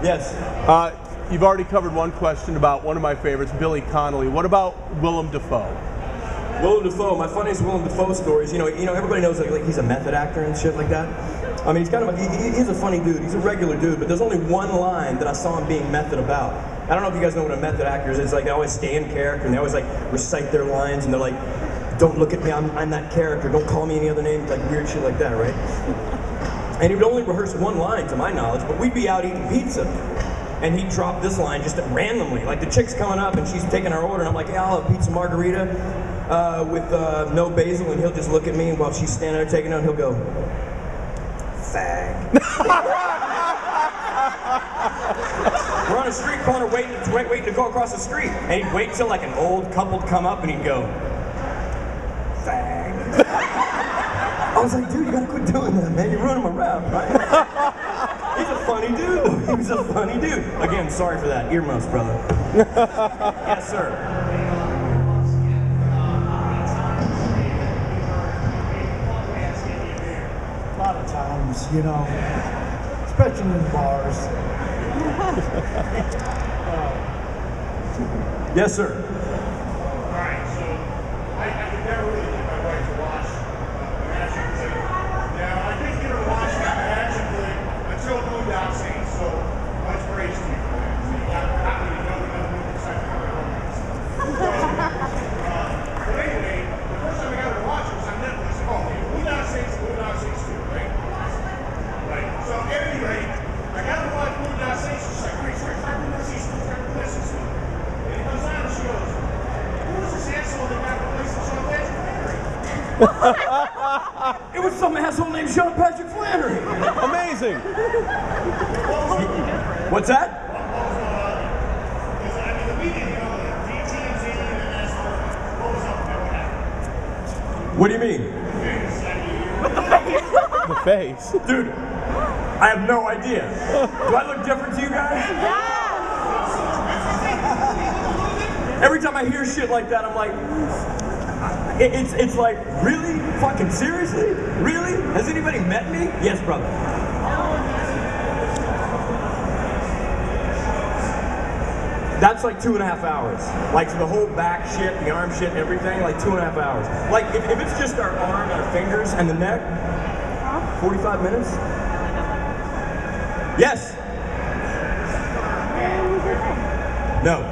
Yes. You've already covered one question about one of my favorites, Billy Connolly. What about Willem Dafoe? Willem Dafoe, my funniest Willem Dafoe stories, you know, everybody knows like he's a method actor and shit like that. I mean, he's kind of he's a funny dude. He's a regular dude, but there's only one line that I saw him being method about. I don't know if you guys know what a method actor is. It's like they always stay in character and they always like recite their lines and they're like, "Don't look at me, I'm that character. Don't call me any other name," like weird shit like that, right? And he would only rehearse one line, to my knowledge, but we'd be out eating pizza. And he'd drop this line just randomly. Like the chick's coming up and she's taking our order and I'm like, "Yeah, I'll have pizza margarita with no basil," and he'll just look at me while she's standing there taking it and he'll go, "Fag." We're on a street corner waiting to go across the street. And he'd wait till like an old couple would come up and he'd go, "Fag." I was like, "Dude, you gotta quit doing that, man. You're ruining my rap, right?" He's a funny dude, though. He was a funny dude. Again, sorry for that. Earmuffs, brother. Yes, sir. A lot of times, you know, especially in the bars. Yes, sir. Alright, so I could never really get my wife to watch Magic League. Now, I did get her to watch Magic League until Boondock Saints, so much praise to you for that. So you got me to know another movie besides my romance. But anyway, the first time I got her to watch it was on Netflix. Oh, Boondock Saints and Boondock Saints 2, right? Right. So at any rate, I got her to watch Boondock Saints. She's like, "Great, sorry, I remember this. And it comes on and she goes, "Who was this asshole that got replaced with Sean Patrick Flanery?" It was some asshole named Sean Patrick Flanery. Amazing. What's that? Because I mean, the media, you know, the teams in and that's what was up there, what happened? What do you mean? The face. Dude, I have no idea. Do I look different to you guys? Every time I hear shit like that, I'm like, it's like, really? Fucking seriously? Really? Has anybody met me? Yes, brother. That's like 2.5 hours. Like the whole back shit, the arm shit, everything, like 2.5 hours. Like if it's just our arm, our fingers, and the neck, 45 minutes? Yes. No.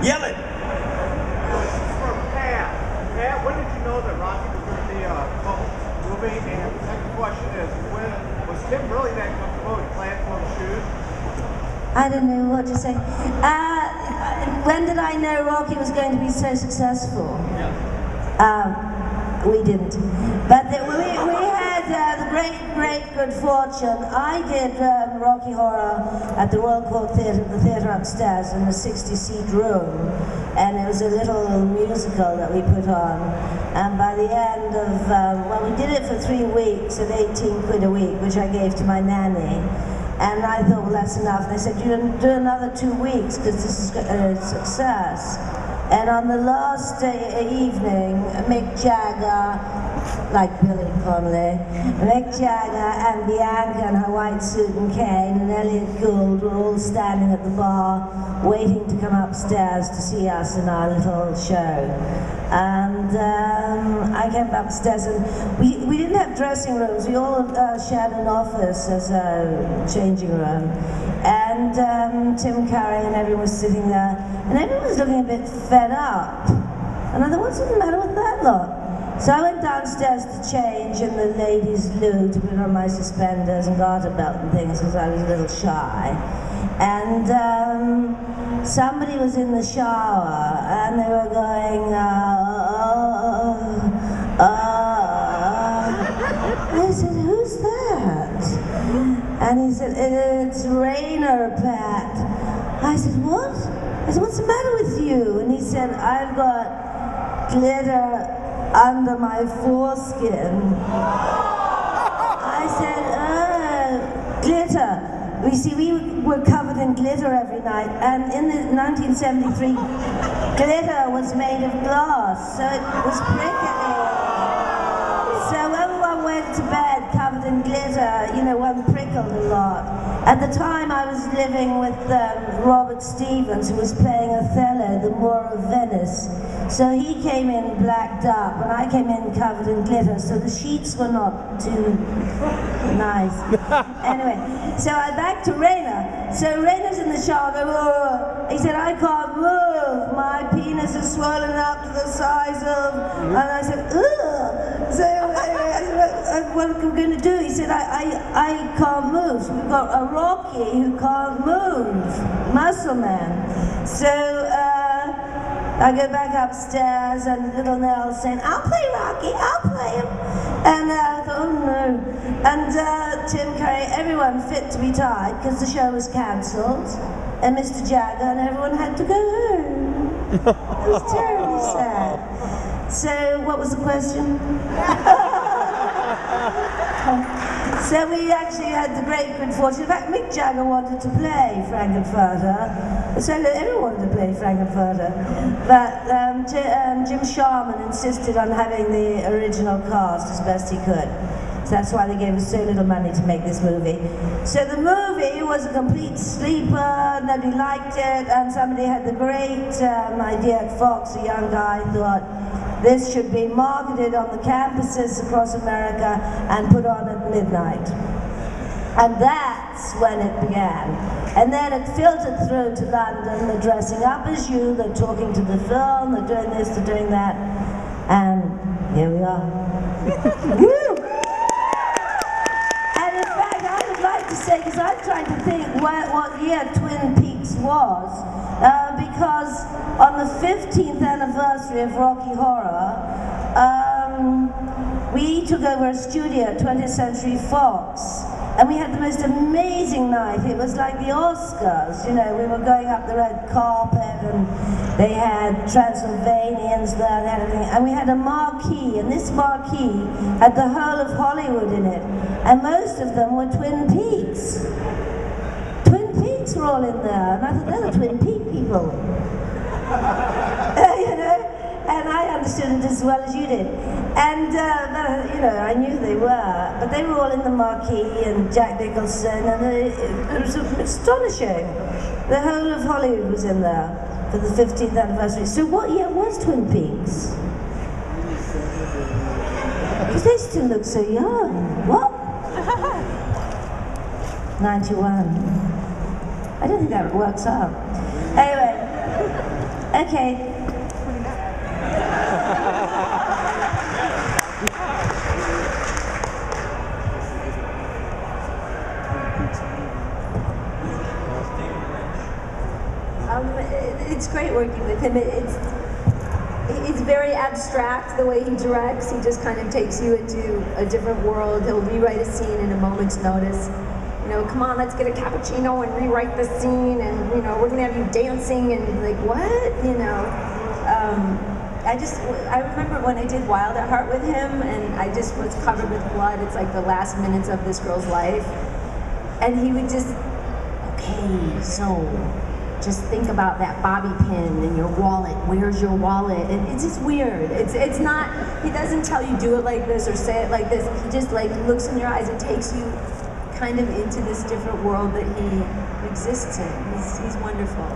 Yell it. From Pat. Pat, when did you know that Rocky was going to be a cult movie? And the second question is, when was Tim really that comfortable in platform shoes? I don't know what to say. When did I know Rocky was going to be so successful? We didn't. But we had the great good fortune. I did Rocky Horror at the Royal Court Theatre, the theatre upstairs in the 60-seat room. And it was a little musical that we put on. And by the end of, well, we did it for 3 weeks at 18 quid a week, which I gave to my nanny. And I thought, well, that's enough. And they said, "You do another 2 weeks because this is a success." And on the last evening, Mick Jagger, like Billy Connolly, Mick Jagger and Bianca in her white suit and cane and Elliot Gould were all standing at the bar waiting to come upstairs to see us in our little show. And I came upstairs and we didn't have dressing rooms, we all shared an office as a changing room. And Tim Curry and everyone was sitting there, and everyone was looking a bit fed up. And I thought, what's the matter with that lot? So I went downstairs to change in the ladies' loo to put on my suspenders and garter belt and things because I was a little shy. And somebody was in the shower and they were going, I said, "Who's that?" And he said, "It's Rainer, Pat." I said, "What?" I said, "What's the matter with you?" And he said, "I've got glitter under my foreskin." I said, glitter. You see, we were covered in glitter every night, and in 1973, glitter was made of glass, so it was prickly. So everyone went to bed covered in glitter, you know, one prickled a lot. At the time, I was living with Robert Stevens, who was playing Othello, the Moor of Venice. So he came in blacked up, and I came in covered in glitter, so the sheets were not too nice. Anyway, so I'm back to Raina. So Raina's in the shower, oh. He said, I can't move. My penis is swollen up to the size of... And I said, ugh. So what are we going to do? He said, I can't move. So we've got a Rocky who can't move. Muscle man. So I go back upstairs and little Nell's saying, I'll play Rocky, I'll play him. And I thought, oh no. And Tim Curry, everyone fit to be tied because the show was cancelled. And Mr. Jagger and everyone had to go home. It was terribly sad. So what was the question? So we actually had the great good fortune. In fact, Mick Jagger wanted to play Frankenfurter. So everyone wanted to play Frankenfurter. But Jim Sharman insisted on having the original cast as best he could. So that's why they gave us so little money to make this movie. So the movie was a complete sleeper, nobody liked it, and somebody had the great idea at Fox, a young guy, thought this should be marketed on the campuses across America and put on at midnight. And that's when it began. And then it filtered through to London. They're dressing up as you, they're talking to the film, they're doing this, they're doing that. And here we are. Woo! And in fact, I would like to say, because I'm trying to think what year Twin Peaks was, because on the 15th anniversary of Rocky Horror, we took over a studio at 20th Century Fox. And we had the most amazing night. It was like the Oscars, you know, we were going up the red carpet and they had Transylvanians there and everything. And we had a marquee, and this marquee had the whole of Hollywood in it. And most of them were Twin Peaks. Twin Peaks were all in there. And I thought, they're the Twin Peak people. You know? And I understood it as well as you did. And, you know, I knew they were, but they were all in the marquee, and Jack Nicholson, and it was astonishing. The whole of Hollywood was in there for the 15th anniversary. So what year was Twin Peaks? Because they still look so young. What? 91. I don't think that works out. Anyway, okay. It's great working with him. It's very abstract the way he directs. He just kind of takes you into a different world. He'll rewrite a scene in a moment's notice. You know, come on, let's get a cappuccino and rewrite the scene, and you know, we're gonna have you dancing, and like, what? You know, I remember when I did Wild at Heart with him, and I just was covered with blood. It's like the last minutes of this girl's life, and he would just, okay, so just think about that bobby pin in your wallet. Where's your wallet? And it's just weird. It's not, he doesn't tell you do it like this or say it like this. He just like looks in your eyes and takes you kind of into this different world that he exists in. He's wonderful.